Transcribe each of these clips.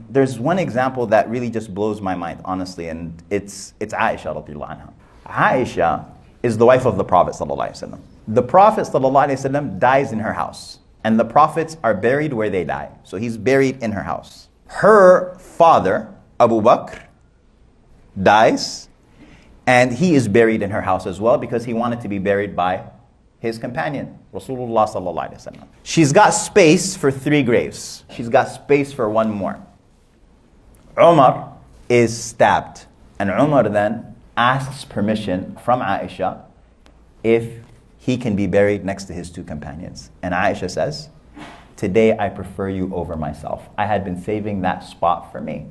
there's one example that really just blows my mind, honestly, and it's Aisha radiallahu anha. Aisha is the wife of the Prophet sallallahu alaihi wasallam. The Prophet sallallahu alaihi wasallam dies in her house, and the prophets are buried where they die. So he's buried in her house. Her father, Abu Bakr, dies, and he is buried in her house as well because he wanted to be buried by his companion, Rasulullah sallallahu alaihi wasallam. She's got space for 3 graves. She's got space for 1 more. Umar is stabbed, and Umar then asks permission from Aisha if he can be buried next to his 2 companions. And Aisha says, "Today I prefer you over myself. I had been saving that spot for me."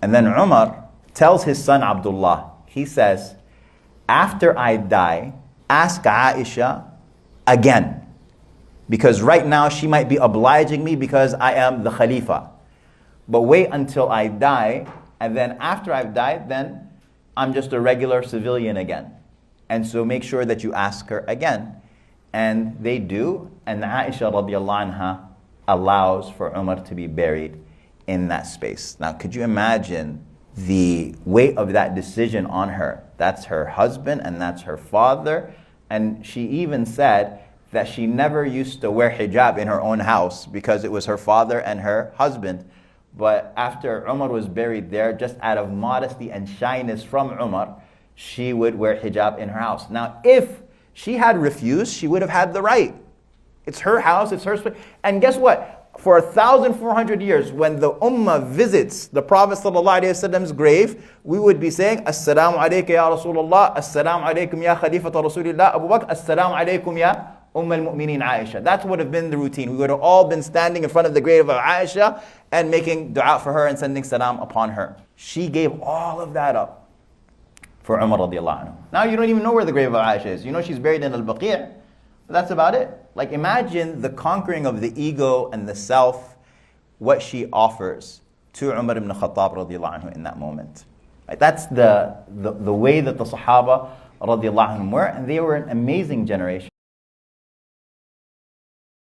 And then Umar tells his son Abdullah, he says, "After I die, ask Aisha again. Because right now she might be obliging me because I am the Khalifa. But wait until I die, and then after I've died, then I'm just a regular civilian again. And so make sure that you ask her again." And they do, and Aisha radiallahu anha allows for Umar to be buried in that space. Now, could you imagine the weight of that decision on her? That's her husband and that's her father. And she even said that she never used to wear hijab in her own house because it was her father and her husband. But after Umar was buried there, just out of modesty and shyness from Umar, she would wear hijab in her house. Now, if she had refused, she would have had the right. It's her house, it's her space. And guess what? For 1,400 years, when the Ummah visits the Prophet ﷺ's grave, we would be saying, "Assalamu alayka ya Rasulullah, Assalamu alaykum ya Khalifata Rasulillah Abu Bakr, Assalamu alaykum ya al-Mu'mineen Aisha." That would have been the routine. We would have all been standing in front of the grave of Aisha and making dua for her and sending salam upon her. She gave all of that up for Umar radiallahu anhu. Now you don't even know where the grave of Aisha is. You know she's buried in al-Baqi'. That's about it. Like, imagine the conquering of the ego and the self, what she offers to Umar ibn Khattab radiallahu anhu in that moment. Right? That's the way that the Sahaba radiallahu anhum were, and they were an amazing generation.